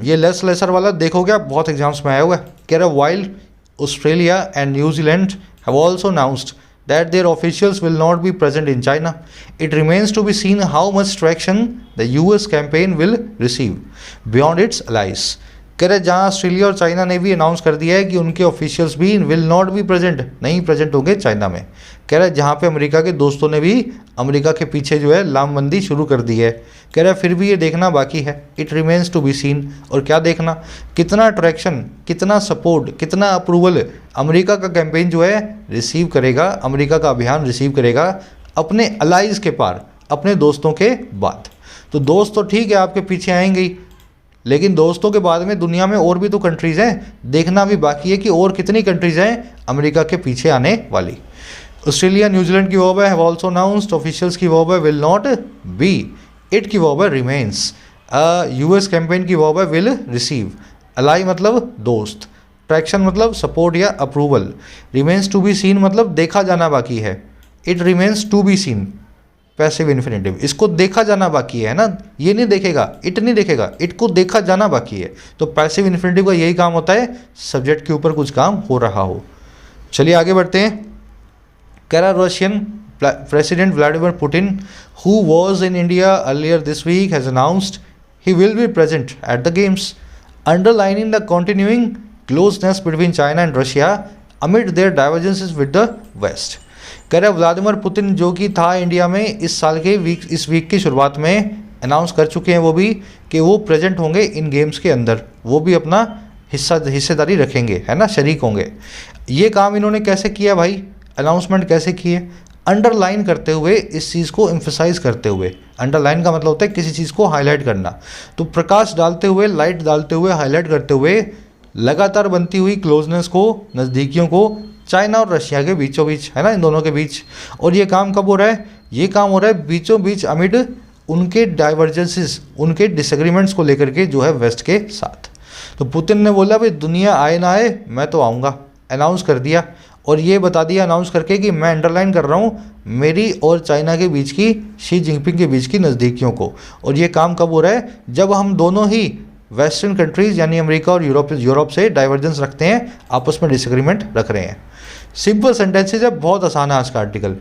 ये लेस लेसर वाला देखोगे आप, बहुत एग्जाम्स में आया हुआ है। कह रहा while Australia and New Zealand have also announced that their officials will not be present in China. It remains to be seen how much traction the US campaign will receive beyond its allies. कह रहे जहाँ Australia और China ने भी announce कर दिया है कि उनके ऑफिशियल्स भी विल नॉट बी प्रेजेंट, नहीं प्रेजेंट होंगे चाइना में। कह रहे जहाँ पे अमेरिका के दोस्तों ने भी अमेरिका के पीछे जो है लामबंदी शुरू कर दी है। कह रहा फिर भी ये देखना बाकी है, it remains to be seen. और क्या देखना, कितना अट्रैक्शन, कितना सपोर्ट, कितना अप्रूवल अमेरिका का कैंपेन जो है रिसीव करेगा, अमेरिका का अभियान रिसीव करेगा अपने अलाइज के पार, अपने दोस्तों के बाद। तो दोस्त तो ठीक है आपके पीछे आएंगे ही, लेकिन दोस्तों के बाद में दुनिया में और भी तो कंट्रीज़ हैं, देखना भी बाकी है कि और कितनी कंट्रीज़ हैं अमेरिका के पीछे आने वाली। ऑस्ट्रेलिया न्यूजीलैंड की वर्ब है हैव ऑल्सो अनाउंस्ड, ऑफिशियल्स की वर्ब है विल नॉट बी, इट की वर्ब है रिमेन्स, यूएस कैंपेन की वर्ब है विल रिसीव, अलाई मतलब दोस्त, ट्रैक्शन मतलब सपोर्ट या approval, remains to be scene मतलब देखा जाना बाकी है, it remains to be scene passive infinitive, इसको देखा जाना बाकी है ना, ये नहीं देखेगा, इट नहीं देखेगा, इट को देखा जाना बाकी है। तो पैसिव इन्फिनेटिव का यही काम होता है, सब्जेक्ट के ऊपर कुछ काम हो रहा हो। चलिए आगे बढ़ते हैं। कह रहा Russian president Vladimir Putin who was in India earlier this week has announced he will be present at the games, underlining the continuing closeness between China and Russia amid their divergences with the west. कह रहे Vladimir Putin जो कि था India में इस साल के इस वीक की शुरुआत में अनाउंस कर चुके हैं वो भी कि वो प्रेजेंट होंगे इन गेम्स के अंदर, वो भी अपना हिस्सेदारी रखेंगे, है ना, शरीक होंगे। ये काम इन्होंने कैसे किया भाई, अनाउंसमेंट कैसे किए, अंडरलाइन करते हुए, इस चीज़ को एम्फेसाइज करते हुए। अंडरलाइन का मतलब होता है किसी चीज़ को हाईलाइट करना, तो प्रकाश डालते हुए, लाइट डालते हुए, हाईलाइट करते हुए लगातार बनती हुई क्लोजनेस को, नज़दीकियों को चाइना और रशिया के बीचों बीच, है ना, इन दोनों के बीच। और ये काम कब हो रहा है, ये काम हो रहा है बीचों बीच अमिड उनके डाइवर्जेंसेस, उनके डिसएग्रीमेंट्स को लेकर के जो है वेस्ट के साथ। तो पुतिन ने बोला भाई दुनिया आए ना आए मैं तो आऊँगा, अनाउंस कर दिया, और ये बता दिया अनाउंस करके कि मैं अंडरलाइन कर रहा हूँ मेरी और चाइना के बीच की, शी जिनपिंग के बीच की नज़दीकियों को। और ये काम कब हो रहा है, जब हम दोनों ही वेस्टर्न कंट्रीज़ यानी अमेरिका और यूरोप से डाइवर्जेंस रखते हैं, आपस में डिसएग्रीमेंट रख रहे हैं। सिंपल सेंटेंसेज है, बहुत आसान है आज का आर्टिकल।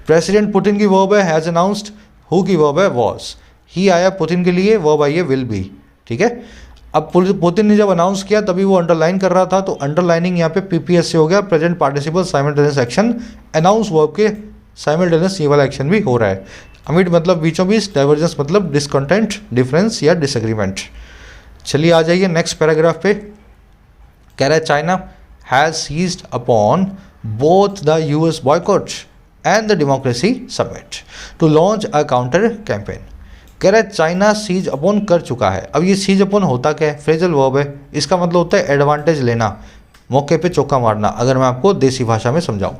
प्रेसिडेंट पुतिन की वर्ब है हैज़ अनाउंस्ड, हु की वर्ब है वॉज, ही आया पुतिन के लिए, वर्ब आई है विल बी, ठीक है। अब पुतिन ने जब अनाउंस किया तभी वो अंडरलाइन कर रहा था, तो अंडरलाइनिंग यहाँ पे पीपीएस से हो गया, present participle simultaneous action, announce verb के साइमल्टेनियस ये वाला एक्शन भी हो रहा है। अमिड मतलब बीचों बीच, डाइवर्जेंस मतलब डिसकंटेंट, डिफरेंस या डिसएग्रीमेंट। चलिए आ जाइए नेक्स्ट पैराग्राफ पे। कह रहा है China has seized upon both the US boycott and the democracy summit to launch a counter campaign। कह रहा है चाइना सीज अपॉन कर चुका है। अब ये सीज अपॉन होता क्या है, फ्रेजल वर्ब है, इसका मतलब होता है एडवांटेज लेना, मौके पे चौका मारना। अगर मैं आपको देसी भाषा में समझाऊं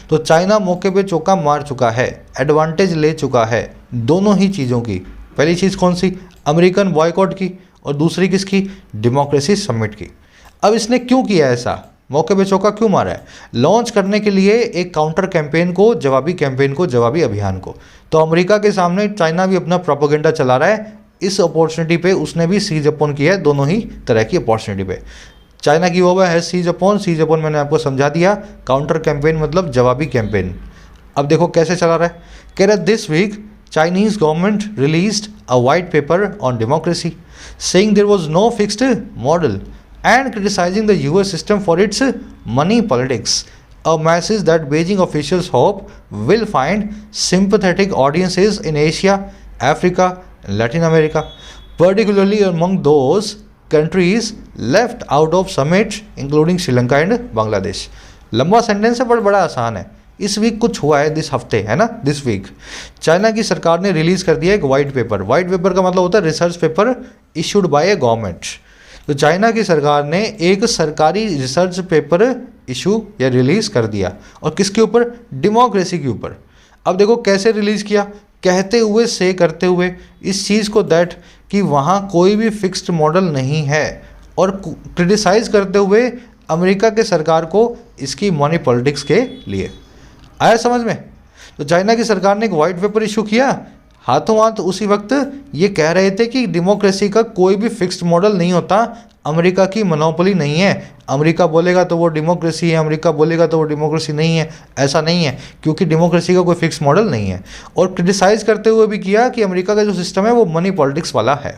तो चाइना मौके पे चौका मार चुका है, एडवांटेज ले चुका है दोनों ही चीज़ों की। पहली चीज़ कौन सी, अमेरिकन बॉयकॉट की, और दूसरी किसकी, डेमोक्रेसी समिट की। अब इसने क्यों किया ऐसा, मौके पे चौका क्यों मारा है, लॉन्च करने के लिए एक काउंटर कैंपेन को, जवाबी कैंपेन को, जवाबी अभियान को। तो अमेरिका के सामने चाइना भी अपना प्रोपेगेंडा चला रहा है, इस अपॉर्चुनिटी पे उसने भी सीज अपॉन किया है, दोनों ही तरह की अपॉर्चुनिटी पे। चाइना की वो है सीज अपॉन मैंने आपको समझा दिया, काउंटर कैंपेन मतलब जवाबी कैंपेन। अब देखो कैसे चला रहा है। कह रहा है this week Chinese government released a white paper on democracy, saying there was no fixed model and criticizing the US system for its money politics, a message that Beijing officials hope will find sympathetic audiences in Asia, Africa, and Latin America, particularly among those countries left out of summit including Sri Lanka and Bangladesh। लंबा sentence है पर बड़ा आसान है। इस week कुछ हुआ है, दिस हफ्ते, है ना, दिस वीक चाइना की सरकार ने रिलीज़ कर दिया एक वाइट पेपर। वाइट पेपर का मतलब होता है research paper issued by A government. तो चाइना की सरकार ने एक सरकारी रिसर्च पेपर इशू या रिलीज कर दिया, और किसके ऊपर? डेमोक्रेसी के ऊपर। अब देखो कैसे रिलीज किया, कहते हुए से करते हुए इस चीज़ को दैट कि वहाँ कोई भी फिक्स्ड मॉडल नहीं है, और क्रिटिसाइज करते हुए अमेरिका के सरकार को इसकी मनी पॉलिटिक्स के लिए। आया समझ में? तो चाइना की सरकार ने एक वाइट पेपर इशू किया, हाथों हाथ उसी वक्त ये कह रहे थे कि डेमोक्रेसी का कोई भी फिक्स्ड मॉडल नहीं होता, अमेरिका की मोनोपोली नहीं है, अमेरिका बोलेगा तो वो डेमोक्रेसी है, अमेरिका बोलेगा तो वो डेमोक्रेसी नहीं है, ऐसा नहीं है, क्योंकि डेमोक्रेसी का कोई फिक्स मॉडल नहीं है। और क्रिटिसाइज करते हुए भी किया कि अमेरिका का जो सिस्टम है वो मनी पॉलिटिक्स वाला है।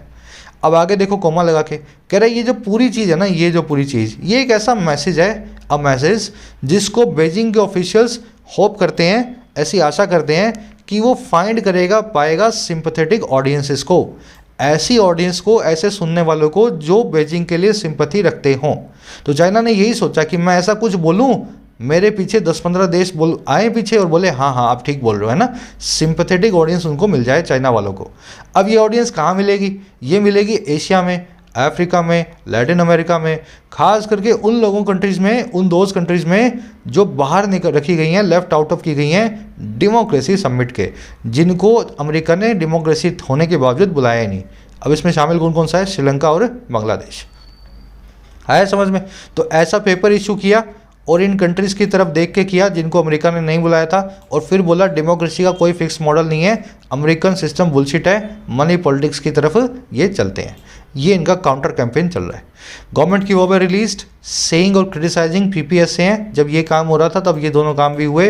अब आगे देखो कोमा लगा के कह रहा है ये जो पूरी चीज़ है ना, ये जो पूरी चीज़, ये एक ऐसा मैसेज है, अ मैसेज जिसको बेजिंग के ऑफिशियल्स होप करते हैं, ऐसी आशा करते हैं कि वो फाइंड करेगा, पाएगा सिंपैथेटिक ऑडियंसेस को, ऐसी ऑडियंस को, ऐसे सुनने वालों को जो बेजिंग के लिए सिंपैथी रखते हों। तो चाइना ने यही सोचा कि मैं ऐसा कुछ बोलूं, मेरे पीछे 10-15 देश बोल आए पीछे और बोले हाँ हाँ आप ठीक बोल रहे हो, है ना, सिंपैथेटिक ऑडियंस उनको मिल जाए चाइना वालों को। अब ये ऑडियंस कहाँ मिलेगी? ये मिलेगी एशिया में, अफ्रीका में, लैटिन अमेरिका में, खास करके उन लोगों कंट्रीज़ में, उन दोज कंट्रीज़ में जो बाहर निकल रखी गई हैं, लेफ्ट आउट ऑफ की गई हैं डेमोक्रेसी समिट के, जिनको अमेरिका ने डेमोक्रेसी होने के बावजूद बुलाया ही नहीं। अब इसमें शामिल कौन कौन सा है? श्रीलंका और बांग्लादेश। आया समझ में? तो ऐसा पेपर इशू किया और इन कंट्रीज़ की तरफ देख के किया जिनको अमेरिका ने नहीं बुलाया था, और फिर बोला डेमोक्रेसी का कोई फिक्स मॉडल नहीं है, अमेरिकन सिस्टम बुलशिट है, मनी पॉलिटिक्स की तरफ ये चलते हैं। ये इनका काउंटर कैंपेन चल रहा है। गवर्नमेंट की वो रिलीज्ड सेइंग और क्रिटिसाइजिंग पीपीएस से हैं। जब ये काम हो रहा था तब ये दोनों काम भी हुए।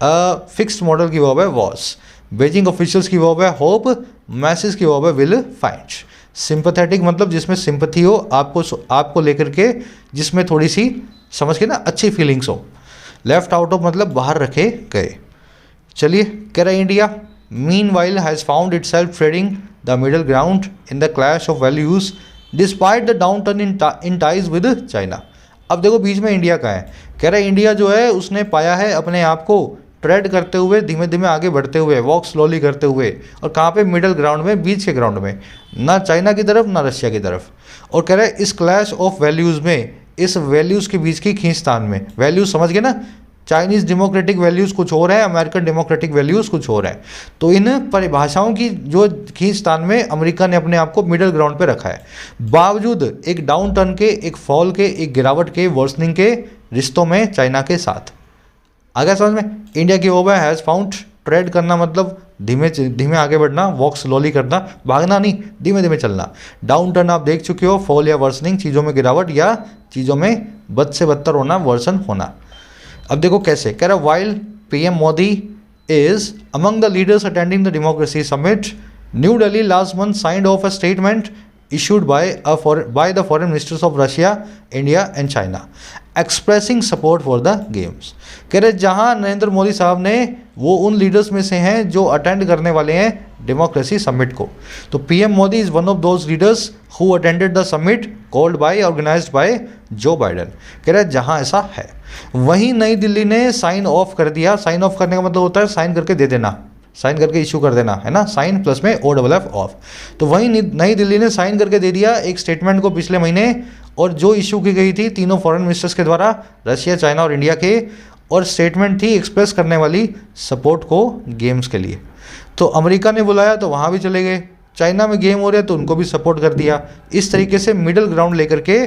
फिक्स्ड मॉडल की वो है वॉस, बेजिंग ऑफिशियल्स की वो है होप, मैसेज की वो है विल फाइंड। सिंपैथेटिक मतलब जिसमें सिंपैथी हो आपको लेकर के, जिसमें थोड़ी सी समझ के ना अच्छी फीलिंग्स हो। लेफ्ट आउट ऑफ मतलब बाहर रखे गए। चलिए कह रहा है India meanwhile has found itself trading the middle ground in the clash of values despite the downturn in ties with China. अब देखो बीच में इंडिया का है, कह रहा है इंडिया जो है उसने पाया है अपने आप को ट्रेड करते हुए, धीमे धीमे आगे बढ़ते हुए, वॉक स्लोली करते हुए, और कहाँ पे? मिडल ग्राउंड में, बीच के ग्राउंड में, ना चाइना की तरफ ना रशिया की तरफ। और कह रहा है इस क्लैश ऑफ वैल्यूज़ में, इस वैल्यूज़ के बीच की खींचतान में, वैल्यूज़ समझ गए ना, चाइनीज़ डेमोक्रेटिक वैल्यूज़ कुछ और है, अमेरिकन डेमोक्रेटिक वैल्यूज़ कुछ और है। तो इन परिभाषाओं की जो खींचतान में अमेरिका ने अपने आप को मिडल ग्राउंड पे रखा है, बावजूद एक डाउन टर्न के, एक फॉल के, एक गिरावट के, वर्सनिंग के रिश्तों में चाइना के साथ। आगे समझ में? इंडिया की ओवर हैज़ फाउंड, ट्रेड करना मतलब धीमे धीमे आगे बढ़ना, वॉक स्लोली करना, भागना नहीं, धीमे धीमे चलना। डाउन टर्न आप देख चुके हो, फॉल या वर्सनिंग, चीज़ों में गिरावट या चीज़ों में बद से बदतर होना, वर्सन होना। अब देखो कैसे कह रहा, while PM Modi is among the leaders attending the democracy summit, new Delhi last month signed of a statement issued by the foreign ministers of Russia, India and China expressing support for the games। कह रहे जहां नरेंद्र मोदी साहब ने, वो उन leaders में से हैं जो अटेंड करने वाले हैं डेमोक्रेसी समिट को। तो PM Modi is one of those leaders who attended the summit called by, organised by Joe Biden. कह रहे जहां ऐसा है, वहीं नई दिल्ली ने साइन ऑफ कर दिया। साइन ऑफ करने का मतलब होता है साइन करके दे देना, साइन करके इशू कर देना, है ना, साइन प्लस में OFF ऑफ। तो वहीं नई दिल्ली ने साइन करके दे दिया एक स्टेटमेंट को पिछले महीने, और जो इशू की गई थी तीनों फॉरेन मिनिस्टर्स के द्वारा, रशिया, चाइना और इंडिया के, और स्टेटमेंट थी एक्सप्रेस करने वाली सपोर्ट को गेम्स के लिए। तो अमेरिका ने बुलाया तो वहाँ भी चले गए, चाइना में गेम हो रहे तो उनको भी सपोर्ट कर दिया। इस तरीके से मिडल ग्राउंड लेकर के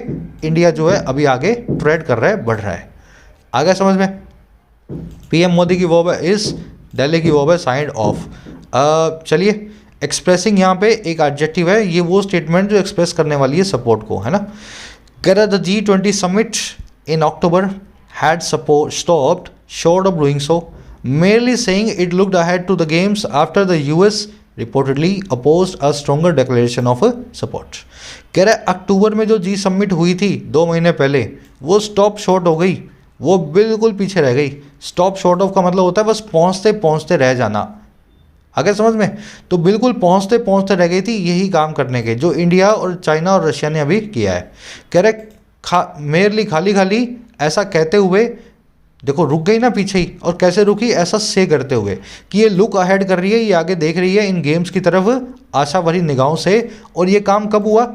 इंडिया जो है अभी आगे ट्रेड कर रहा है, बढ़ रहा है। आगे समझ में? पीएम मोदी की वो इस दिल्ली की वो है साइंड ऑफ। चलिए एक्सप्रेसिंग यहाँ पे एक एडजेक्टिव है, ये वो स्टेटमेंट जो एक्सप्रेस करने वाली है सपोर्ट को, है ना। कह रहा the G20 summit in October had stopped short of doing so, merely saying it looked ahead to the games after the US reportedly opposed a stronger declaration of support। कह रहा है अक्टूबर में जो G समिट हुई थी 2 महीने पहले, वो स्टॉप शॉर्ट हो गई, वो बिल्कुल पीछे रह गई। स्टॉप शॉर्ट ऑफ का मतलब होता है बस पहुंचते पहुंचते रह जाना। अगर समझ में? तो बिल्कुल पहुंचते पहुंचते रह गई थी यही काम करने के जो इंडिया और चाइना और रशिया ने अभी किया है। कह रहे मेरली खाली खाली ऐसा कहते हुए, देखो रुक गई ना पीछे ही, और कैसे रुकी? ऐसा से करते हुए कि ये लुक अहेड कर रही है, ये आगे देख रही है इन गेम्स की तरफ आशा भरी निगाहों से। और ये काम कब हुआ?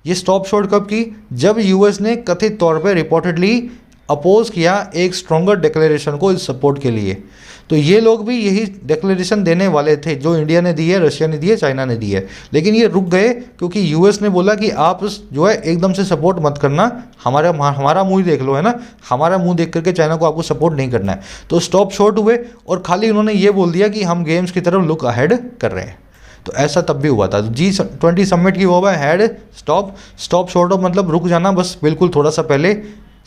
ये स्टॉप शॉट कब की? जब यूएस ने कथित तौर पे रिपोर्टेडली अपोज किया एक स्ट्रॉन्गर डिक्लेरेशन को इस सपोर्ट के लिए। तो ये लोग भी यही डिक्लेरेशन देने वाले थे जो इंडिया ने दी है, रशिया ने दी है, चाइना ने दी है, लेकिन ये रुक गए क्योंकि यूएस ने बोला कि आप जो है एकदम से सपोर्ट मत करना, हमारा मुंह ही देख लो, है ना, हमारा मुंह देख करके चाइना को आपको सपोर्ट नहीं करना है। तो स्टॉप शॉट हुए और खाली उन्होंने ये बोल दिया कि हम गेम्स की तरफ लुक अहेड कर रहे हैं। तो ऐसा तब भी हुआ था। G20 समिट की वो हैड स्टॉप शॉर्ट ऑफ मतलब रुक जाना, बस बिल्कुल थोड़ा सा पहले।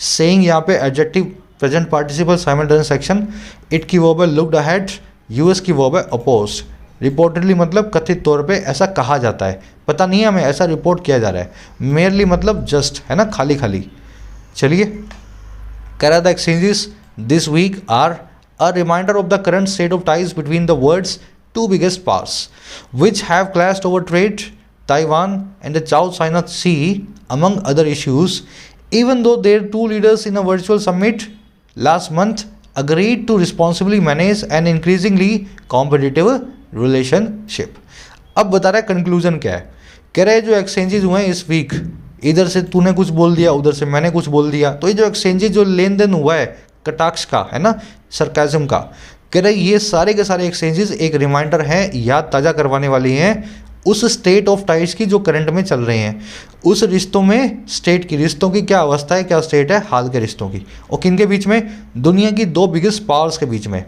सेइंग यहाँ पे adjective present participle simultaneous action. It की वर्ब है लुक्ड अहेड, यूएस की वर्ब है अपोज्ड। रिपोर्टेडली मतलब कथित तौर पे ऐसा कहा जाता है, पता नहीं है हमें, ऐसा रिपोर्ट किया जा रहा है। मेयरली मतलब जस्ट, है ना, खाली खाली। चलिए, कह रहा था exchanges this week are a reminder of the current state of ties between the world's two biggest powers, which have clashed over trade, Taiwan and the South China Sea, among other issues, even though their two leaders in a virtual summit last month agreed to responsibly manage an increasingly competitive relationship. अब बता रहा है conclusion क्या है। कह रहे हैं जो एक्सचेंजेस हुए हैं इस वीक, इधर से तूने कुछ बोल दिया, उधर से मैंने कुछ बोल दिया, तो ये जो एक्सचेंजेस जो लेन देन हुआ है कटाक्ष का, है ना, सरकाज़म का, कह रहे ये सारे के सारे एक्सचेंजेस एक रिमाइंडर हैं, याद ताज़ा करवाने वाली हैं उस स्टेट ऑफ टाइड्स की जो करंट में चल रहे हैं, उस रिश्तों में, स्टेट की रिश्तों की क्या अवस्था है, क्या स्टेट है हाल के रिश्तों की, और किन के बीच में? दुनिया की दो बिगेस्ट पावर्स के बीच में।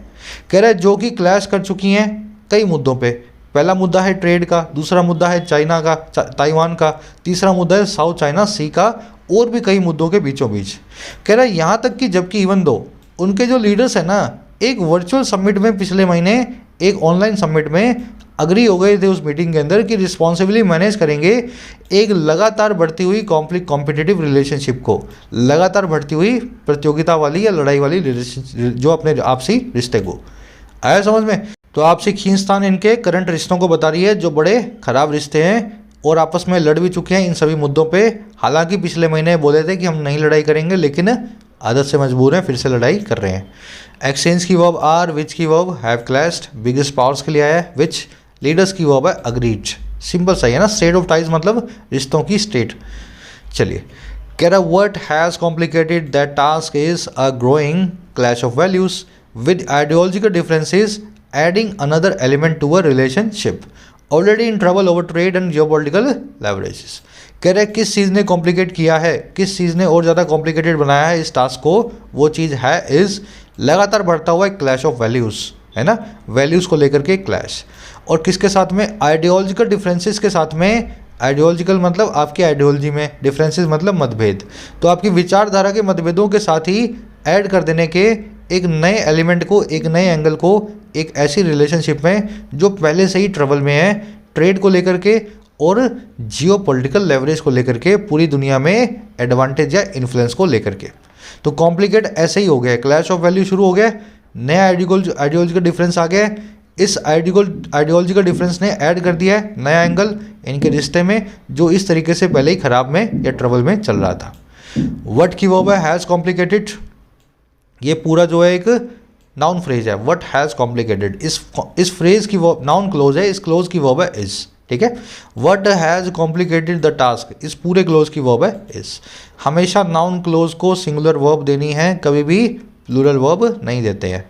कह रहे जो कि क्लैश कर चुकी हैं कई मुद्दों पे। पहला मुद्दा है ट्रेड का, दूसरा मुद्दा है चाइना का, ताइवान का, तीसरा मुद्दा है साउथ चाइना सी का, और भी कई मुद्दों के बीचों बीच। कह रहा है यहाँ तक कि जबकि इवन दो उनके जो लीडर्स हैं ना, एक वर्चुअल समिट में पिछले महीने, एक ऑनलाइन समिट में अग्री हो गए थे उस मीटिंग के अंदर कि रिस्पॉन्सिबली मैनेज करेंगे एक लगातार बढ़ती हुई कॉम्पिटिटिव रिलेशनशिप को, लगातार बढ़ती हुई प्रतियोगिता वाली या लड़ाई वाली रिलेशनशिप, जो अपने आपसी रिश्ते को। आया समझ में? तो आपसी खींचतान इनके करंट रिश्तों को बता रही है जो बड़े खराब रिश्ते हैं और आपस में लड़ भी चुके हैं इन सभी मुद्दों पे। हालांकि पिछले महीने बोले थे कि हम नहीं लड़ाई करेंगे, लेकिन आदत से मजबूर हैं, फिर से लड़ाई कर रहे हैं। एक्सचेंज की वर्ब आर, विच की verb have clashed, biggest powers के लिए आया है विच, लीडर्स की वर्ब है अग्रीड। सिंपल सही है ना, स्टेट ऑफ टाइज मतलब रिश्तों की स्टेट। चलिए, कह रहा what has complicated that task is a growing clash of values with ideological differences adding another element to a relationship already in trouble over trade and geopolitical leverages. कह रहे किस चीज़ ने कॉम्प्लिकेट किया है, किस चीज़ ने और ज़्यादा कॉम्प्लिकेटेड बनाया है इस टास्क को, वो चीज़ है इज़ लगातार बढ़ता हुआ एक क्लैश ऑफ वैल्यूज़, है ना, वैल्यूज़ को लेकर के क्लैश, और किसके साथ में? आइडियोलॉजिकल डिफरेंसेस के साथ में। आइडियोलॉजिकल मतलब आपकी आइडियोलॉजी में, डिफरेंसेस मतलब मतभेद, तो आपकी विचारधारा के मतभेदों के साथ ही ऐड कर देने के एक नए एलिमेंट को, एक नए एंगल को, एक ऐसी रिलेशनशिप में जो पहले से ही ट्रबल में है, ट्रेड को लेकर के और जियोपॉलिटिकल लेवरेज को लेकर के, पूरी दुनिया में एडवांटेज या इन्फ्लुएंस को लेकर के। तो कॉम्प्लिकेट ऐसे ही हो गया, क्लैश ऑफ वैल्यू शुरू हो गया, नया आइडियोलॉजिकल डिफरेंस आ गया, इस आइडियोलॉजिकल डिफरेंस ने ऐड कर दिया है नया एंगल इनके रिश्ते में, जो इस तरीके से पहले ही खराब में या ट्रबल में चल रहा था। व्हाट की वर्ब है हैज़ कॉम्प्लिकेटेड, ये पूरा जो है एक नाउन फ्रेज है, व्हाट हैज़ कॉम्प्लिकेटेड, इस फ्रेज की वर्ब नाउन क्लोज है, इस क्लोज की वर्ब है इज, ठीक है। What has complicated the task, इस पूरे क्लोज की वर्ब है इज। हमेशा नाउन क्लोज को सिंगुलर वर्ब देनी है, कभी भी प्लूरल वर्ब नहीं देते हैं।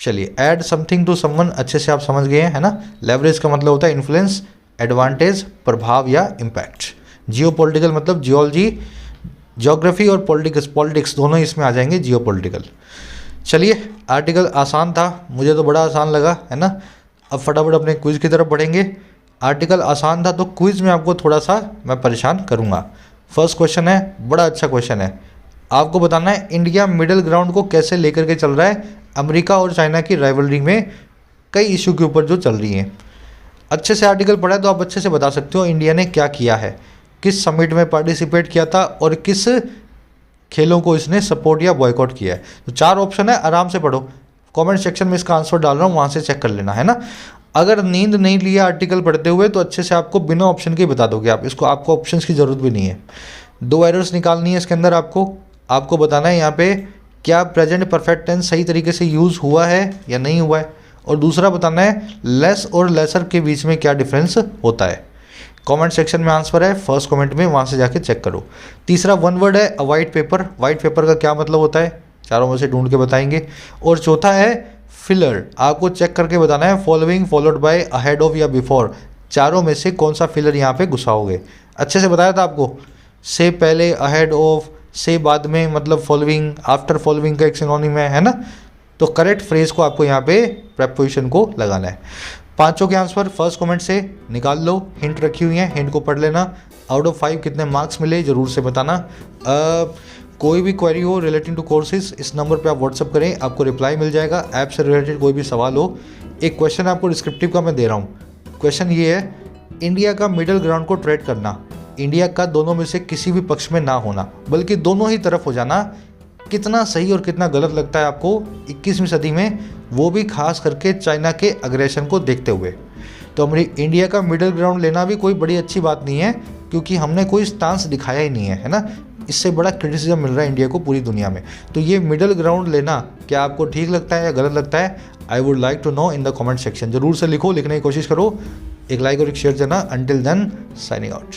चलिए, ऐड समथिंग टू समवन अच्छे से आप समझ गए हैं, है ना। लेवरेज का मतलब होता है इन्फ्लुएंस, एडवांटेज प्रभाव या इम्पैक्ट। जियोपॉलिटिकल मतलब जियोलॉजी, ज्योग्राफी और पॉलिटिक्स दोनों इसमें आ जाएंगे, जियोपॉलिटिकल। चलिए, आर्टिकल आसान था, मुझे तो बड़ा आसान लगा, है ना। अब फटाफट अपने क्विज़ की तरफ बढ़ेंगे। आर्टिकल आसान था तो क्विज़ में आपको थोड़ा सा मैं परेशान करूँगा। फर्स्ट क्वेश्चन है, बड़ा अच्छा क्वेश्चन है, आपको बताना है इंडिया मिडिल ग्राउंड को कैसे लेकर के चल रहा है अमेरिका और चाइना की राइवलरी में कई इशू के ऊपर जो चल रही हैं। अच्छे से आर्टिकल पढ़ा है तो आप अच्छे से बता सकते हो इंडिया ने क्या किया है, किस समिट में पार्टिसिपेट किया था और किस खेलों को इसने सपोर्ट या बॉयकॉट किया है। तो 4 ऑप्शन है, आराम से पढ़ो, कमेंट सेक्शन में इसका आंसर डाल रहा हूँ, वहाँ से चेक कर लेना, है ना। अगर नींद नहीं लिया आर्टिकल पढ़ते हुए तो अच्छे से आपको बिना ऑप्शन के बता दोगे आप, इसको आपको ऑप्शंस की ज़रूरत भी नहीं है। 2 एरर्स निकालनी है इसके अंदर, आपको बताना है यहाँ पे क्या प्रेजेंट परफेक्ट टेंस सही तरीके से यूज़ हुआ है या नहीं हुआ है, और दूसरा बताना है लेस और लेसर के बीच में क्या डिफरेंस होता है। कमेंट सेक्शन में आंसर है, फर्स्ट कमेंट में, वहाँ से जाके चेक करो। तीसरा वन वर्ड है अ वाइट पेपर। वाइट पेपर का क्या मतलब होता है, चारों में से ढूंढ के बताएंगे। और चौथा है फिलर, आपको चेक करके बताना है following followed by ahead of या बिफोर, चारों में से कौन सा फिलर यहाँ पे घुसाओगे। अच्छे से बताया था आपको, से पहले, अहेड ऑफ, से बाद में, मतलब फॉलोइंग, आफ्टर फॉलोइंग का एक सिनोनिम है ना। तो करेक्ट फ्रेज को आपको यहाँ पे प्रेपोजिशन को लगाना है। पांचों के आंसर फर्स्ट कमेंट से निकाल लो, हिंट रखी हुई है, हिंट को पढ़ लेना। आउट ऑफ 5 कितने मार्क्स मिले ज़रूर से बताना। कोई भी क्वेरी हो रिलेटिंग टू कोर्सेज, इस नंबर पे आप व्हाट्सअप करें, आपको रिप्लाई मिल जाएगा। ऐप से रिलेटेड कोई भी सवाल हो। एक क्वेश्चन आपको डिस्क्रिप्टिव का मैं दे रहा हूँ। क्वेश्चन ये है, इंडिया का मिडिल ग्राउंड को ट्रेड करना, इंडिया का दोनों में से किसी भी पक्ष में ना होना, बल्कि दोनों ही तरफ हो जाना, कितना सही और कितना गलत लगता है आपको 21वीं सदी में, वो भी खास करके चाइना के अग्रेशन को देखते हुए। तो हमारी इंडिया का मिडिल ग्राउंड लेना भी कोई बड़ी अच्छी बात नहीं है, क्योंकि हमने कोई स्टांस दिखाया ही नहीं है ना। इससे बड़ा क्रिटिसिज्म मिल रहा है इंडिया को पूरी दुनिया में। तो ये मिडिल ग्राउंड लेना क्या आपको ठीक लगता है या गलत लगता है? I would like to know in the comment section. जरूर से लिखो, लिखने की कोशिश करो। एक लाइक और एक शेयर देना। Until then, signing out.